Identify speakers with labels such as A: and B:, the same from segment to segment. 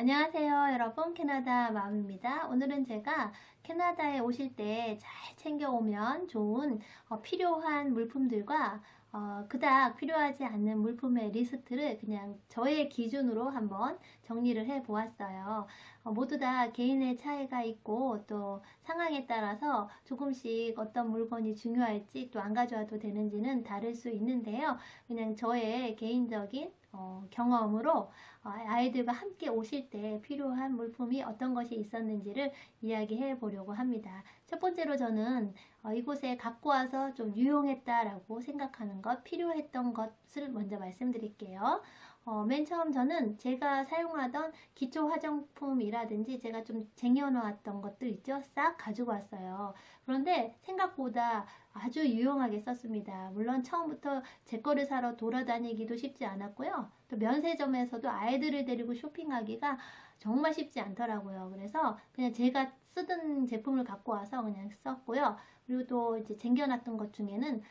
A: 안녕하세요 여러분, 캐나다 맘입니다. 오늘은 제가 캐나다에 오실 때 잘 챙겨오면 좋은 필요한 물품들과 그닥 필요하지 않는 물품의 리스트를 그냥 저의 기준으로 한번 정리를 해 보았어요. 모두 다 개인의 차이가 있고 또 상황에 따라서 조금씩 어떤 물건이 중요할지 또 안 가져와도 되는지는 다를 수 있는데요. 그냥 저의 개인적인 경험으로 아이들과 함께 오실 때 필요한 물품이 어떤 것이 있었는지를 이야기해 보려고 합니다. 첫 번째로 저는 이곳에 갖고 와서 좀 유용했다라고 생각하는 것, 필요했던 것을 먼저 말씀드릴게요. 맨 처음 저는 제가 사용하던 기초 화장품이라든지 제가 좀 쟁여놓았던 것들 있죠? 싹 가지고 왔어요. 그런데 생각보다 아주 유용하게 썼습니다. 물론 처음부터 제 거를 사러 돌아다니기도 쉽지 않았고요. 또 면세점에서도 아이들을 데리고 쇼핑하기가 정말 쉽지 않더라고요. 그래서 그냥 제가 쓰던 제품을 갖고 와서 그냥 썼고요. 그리고 또 이제 쟁겨놨던 것 중에는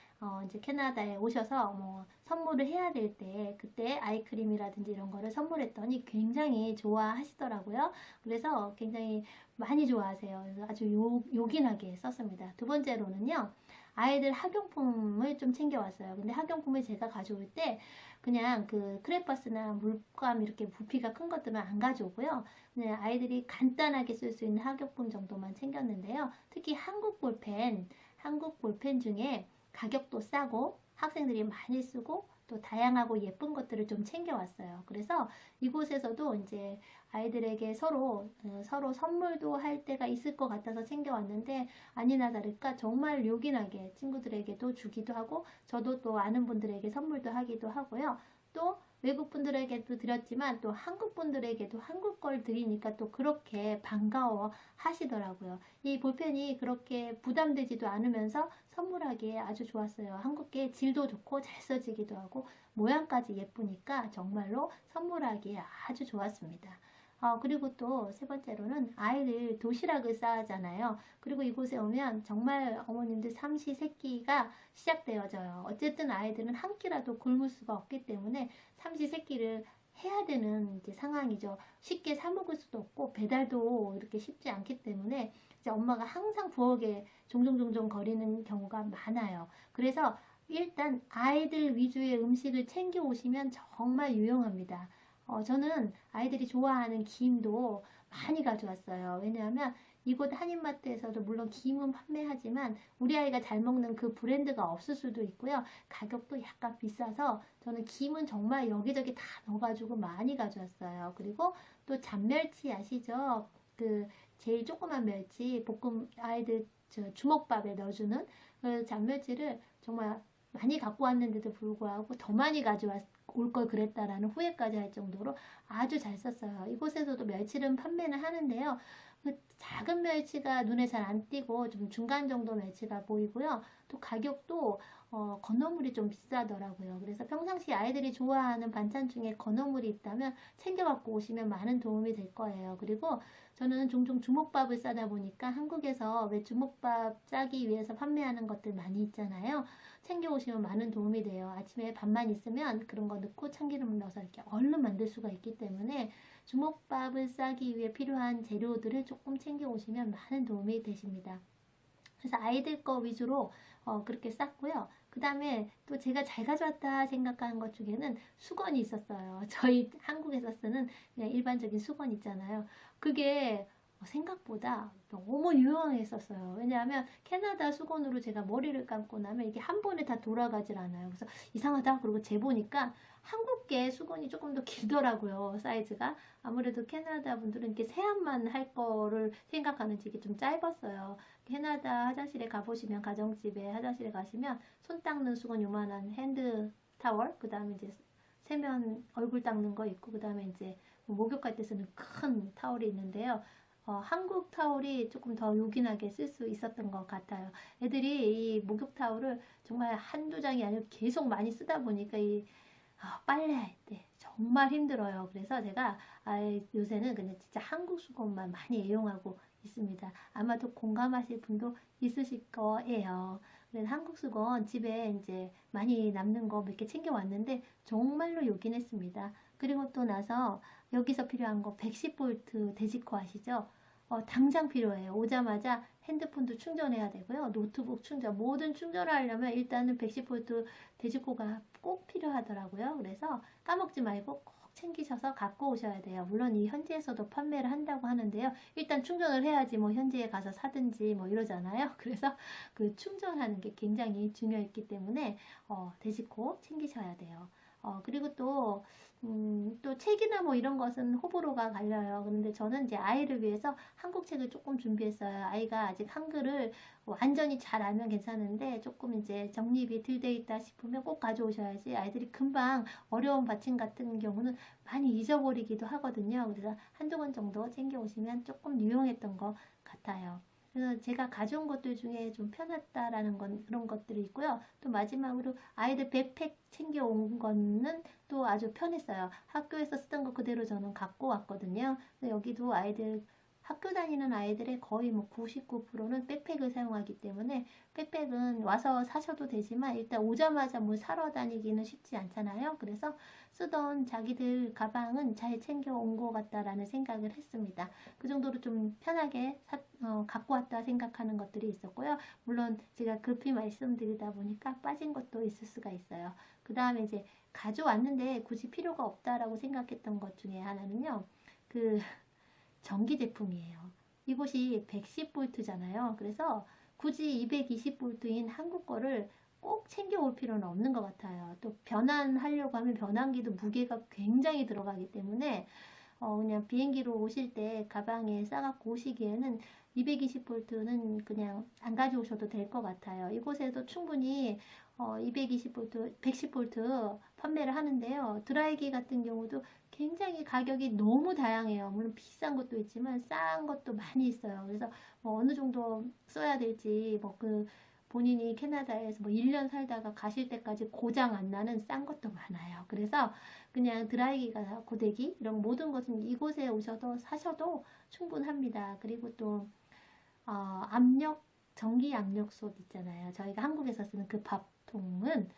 A: 이제 캐나다에 오셔서 뭐 선물을 해야 될 때 그때 아이크림이라든지 이런 거를 선물했더니 굉장히 좋아하시더라고요. 그래서 굉장히 많이 좋아하세요. 그래서 아주 요긴하게 썼습니다. 두 번째로는요. 아이들 학용품을 좀 챙겨왔어요. 근데 학용품을 제가 가져올 때 그냥 그 크레파스나 물감 이렇게 부피가 큰 것들은 안 가져오고요. 그냥 아이들이 간단하게 쓸 수 있는 학용품 정도만 챙겼는데요. 특히 한국 볼펜 중에 가격도 싸고 학생들이 많이 쓰고 또 다양하고 예쁜 것들을 좀 챙겨왔어요. 그래서 이곳에서도 이제 아이들에게 서로 선물도 할 때가 있을 것 같아서 챙겨왔는데 아니나 다를까 정말 요긴하게 친구들에게도 주기도 하고 저도 또 아는 분들에게 선물도 하기도 하고요. 또 외국 분들에게도 드렸지만 또 한국 분들에게도 한국 걸 드리니까 또 그렇게 반가워 하시더라고요. 이 볼펜이 그렇게 부담되지도 않으면서 선물하기에 아주 좋았어요. 한국계 질도 좋고 잘 써지기도 하고 모양까지 예쁘니까 정말로 선물하기에 아주 좋았습니다. 그리고 또 세 번째로는 아이들 도시락을 싸잖아요. 그리고 이곳에 오면 정말 어머님들 삼시세끼가 시작되어져요. 어쨌든 아이들은 한 끼라도 굶을 수가 없기 때문에 삼시세끼를 해야 되는 이제 상황이죠. 쉽게 사 먹을 수도 없고 배달도 이렇게 쉽지 않기 때문에 이제 엄마가 항상 부엌에 종종종종 거리는 경우가 많아요. 그래서 일단 아이들 위주의 음식을 챙겨 오시면 정말 유용합니다. 저는 아이들이 좋아하는 김도 많이 가져왔어요. 왜냐하면 이곳 한인마트에서도 물론 김은 판매하지만 우리 아이가 잘 먹는 그 브랜드가 없을 수도 있고요. 가격도 약간 비싸서 저는 김은 정말 여기저기 다 넣어가지고 많이 가져왔어요. 그리고 또 잡멸치 아시죠? 그 제일 조그만 멸치 볶음 아이들 주먹밥에 넣어주는 그 잡멸치를 정말 많이 갖고 왔는데도 불구하고 더 많이 가져올 걸 그랬다라는 후회까지 할 정도로 아주 잘 썼어요. 이곳에서도 멸치를 판매는 하는데요. 그 작은 멸치가 눈에 잘 안 띄고 좀 중간 정도 멸치가 보이고요. 또 가격도 건어물이 좀 비싸더라고요. 그래서 평상시 아이들이 좋아하는 반찬 중에 건어물이 있다면 챙겨 갖고 오시면 많은 도움이 될 거예요. 그리고 저는 종종 주먹밥을 싸다 보니까 한국에서 왜 주먹밥 싸기 위해서 판매하는 것들 많이 있잖아요. 챙겨 오시면 많은 도움이 돼요. 아침에 밥만 있으면 그런 거 넣고 참기름을 넣어서 이렇게 얼른 만들 수가 있기 때문에 주먹밥을 싸기 위해 필요한 재료들을 조금 챙겨 오시면 많은 도움이 되십니다. 그래서 아이들 거 위주로 그렇게 쌌고요. 그 다음에 또 제가 잘 가져왔다 생각하는 것 중에는 수건이 있었어요. 저희 한국에서 쓰는 그냥 일반적인 수건 있잖아요. 그게 생각보다 너무 유용했었어요. 왜냐하면 캐나다 수건으로 제가 머리를 감고 나면 이게 한 번에 다 돌아가질 않아요. 그래서 이상하다. 그리고 재보니까 한국계 수건이 조금 더 길더라고요. 사이즈가. 아무래도 캐나다 분들은 이렇게 세안만 할 거를 생각하는지 이게 좀 짧았어요. 캐나다 화장실에 가보시면 가정집에 화장실에 가시면 손 닦는 수건 요만한 핸드 타월 그 다음에 이제 세면 얼굴 닦는 거 있고 그 다음에 이제 목욕할 때 쓰는 큰 타월이 있는데요. 한국 타올이 조금 더 요긴하게 쓸 수 있었던 것 같아요. 애들이 이 목욕 타올을 정말 한두 장이 아니고 계속 많이 쓰다 보니까 이 빨래할 때 정말 힘들어요. 그래서 제가 요새는 그냥 진짜 한국 수건만 많이 애용하고 있습니다. 아마도 공감하실 분도 있으실 거예요. 그래서 한국 수건 집에 이제 많이 남는 거 몇 개 챙겨 왔는데 정말로 요긴했습니다. 그리고 또 나서 여기서 필요한 거 110V 데지코 아시죠? 당장 필요해요. 오자마자 핸드폰도 충전해야 되고요. 노트북 충전, 모든 충전을 하려면 일단은 110V 데지코가 꼭 필요하더라고요. 그래서 까먹지 말고 꼭 챙기셔서 갖고 오셔야 돼요. 물론 이 현지에서도 판매를 한다고 하는데요. 일단 충전을 해야지 뭐 현지에 가서 사든지 뭐 이러잖아요. 그래서 그 충전하는 게 굉장히 중요했기 때문에 데지코 챙기셔야 돼요. 그리고 또 책이나 뭐 이런 것은 호불호가 갈려요. 그런데 저는 이제 아이를 위해서 한국 책을 조금 준비했어요. 아이가 아직 한글을 완전히 잘 알면 괜찮은데 조금 이제 정립이 덜 돼 있다 싶으면 꼭 가져오셔야지. 아이들이 금방 어려운 받침 같은 경우는 많이 잊어버리기도 하거든요. 그래서 한두 권 정도 챙겨 오시면 조금 유용했던 것 같아요. 그래서 제가 가져온 것들 중에 좀 편했다라는 건 그런 것들이 있고요. 또 마지막으로 아이들 백팩 챙겨온 거는 또 아주 편했어요. 학교에서 쓰던 거 그대로 저는 갖고 왔거든요. 여기도 아이들 학교 다니는 아이들의 거의 뭐 99%는 백팩을 사용하기 때문에 백팩은 와서 사셔도 되지만 일단 오자마자 뭘 사러 다니기는 쉽지 않잖아요. 그래서 쓰던 자기들 가방은 잘 챙겨온 것 같다라는 생각을 했습니다. 그 정도로 좀 편하게 갖고 왔다 생각하는 것들이 있었고요. 물론 제가 급히 말씀드리다 보니까 빠진 것도 있을 수가 있어요. 그 다음에 이제 가져왔는데 굳이 필요가 없다라고 생각했던 것 중에 하나는요. 전기 제품이에요. 이곳이 110V잖아요. 그래서 굳이 220V인 한국 거를 꼭 챙겨올 필요는 없는 것 같아요. 또 변환하려고 하면 변환기도 무게가 굉장히 들어가기 때문에 그냥 비행기로 오실 때 가방에 싸갖고 오시기에는 220V는 그냥 안 가져오셔도 될 것 같아요. 이곳에도 충분히 220V, 110V 판매를 하는데요. 드라이기 같은 경우도 굉장히 가격이 너무 다양해요. 물론 비싼 것도 있지만 싼 것도 많이 있어요. 그래서 뭐 어느 정도 써야 될지 본인이 캐나다에서 뭐 1년 살다가 가실 때까지 고장 안 나는 싼 것도 많아요. 그래서 그냥 드라이기가 고데기 이런 모든 것은 이곳에 오셔도 사셔도 충분합니다. 그리고 또 전기 압력솥 있잖아요. 저희가 한국에서 쓰는 그 밥통은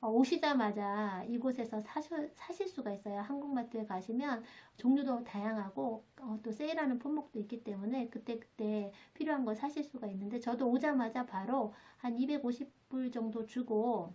A: 오시자마자 이곳에서 사실 수가 있어요. 한국마트에 가시면 종류도 다양하고 또 세일하는 품목도 있기 때문에 그때그때 필요한 걸 사실 수가 있는데 저도 오자마자 바로 한 250불 정도 주고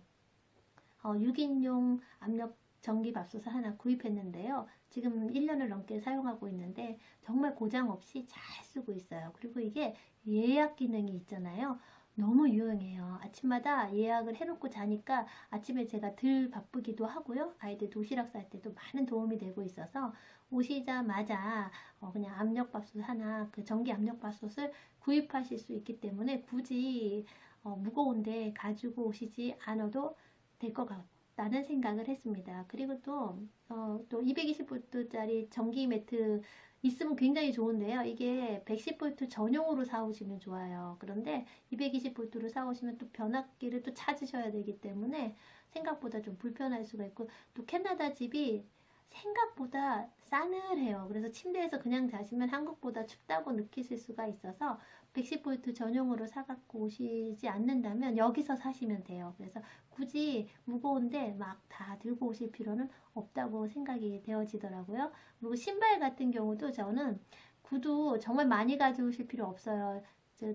A: 6인용 압력 전기밥솥을 하나 구입했는데요. 지금 1년을 넘게 사용하고 있는데 정말 고장 없이 잘 쓰고 있어요. 그리고 이게 예약 기능이 있잖아요. 너무 유용해요. 아침마다 예약을 해놓고 자니까 아침에 제가 덜 바쁘기도 하고요. 아이들 도시락 쌀 때도 많은 도움이 되고 있어서 오시자마자 그냥 압력밥솥 하나, 전기 압력밥솥을 구입하실 수 있기 때문에 굳이 무거운데 가지고 오시지 않아도 될 것 같다는 생각을 했습니다. 그리고 또 220V짜리 전기 매트 있으면 굉장히 좋은데요. 이게 110V 전용으로 사오시면 좋아요. 그런데 220V로 사오시면 또 변압기를 또 찾으셔야 되기 때문에 생각보다 좀 불편할 수가 있고 또 캐나다 집이 생각보다 싸늘해요. 그래서 침대에서 그냥 자시면 한국보다 춥다고 느끼실 수가 있어서 110V 전용으로 사갖고 오시지 않는다면 여기서 사시면 돼요. 그래서 굳이 무거운데 막 다 들고 오실 필요는 없다고 생각이 되어지더라고요. 그리고 신발 같은 경우도 저는 구두 정말 많이 가져오실 필요 없어요.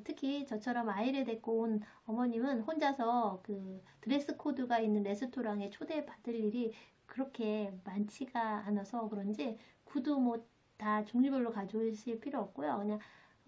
A: 특히 저처럼 아이를 데리고 온 어머님은 혼자서 드레스 코드가 있는 레스토랑에 초대받을 일이 그렇게 많지가 않아서 그런지 구두 뭐 다 종류별로 가져오실 필요 없고요. 그냥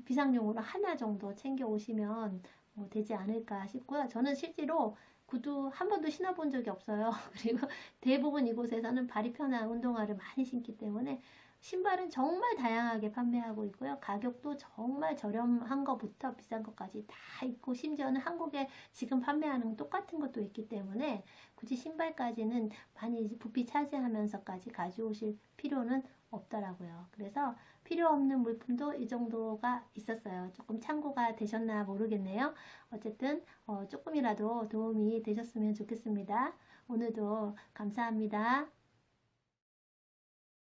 A: 비상용으로 하나 정도 챙겨 오시면 되지 않을까 싶고요. 저는 실제로 구두 한 번도 신어본 적이 없어요. 그리고 대부분 이곳에서는 발이 편한 운동화를 많이 신기 때문에 신발은 정말 다양하게 판매하고 있고요. 가격도 정말 저렴한 것부터 비싼 것까지 다 있고 심지어는 한국에 지금 판매하는 똑같은 것도 있기 때문에 굳이 신발까지는 많이 부피 차지하면서까지 가져오실 필요는 없더라고요. 그래서 필요 없는 물품도 이 정도가 있었어요. 조금 참고가 되셨나 모르겠네요. 어쨌든 조금이라도 도움이 되셨으면 좋겠습니다. 오늘도 감사합니다.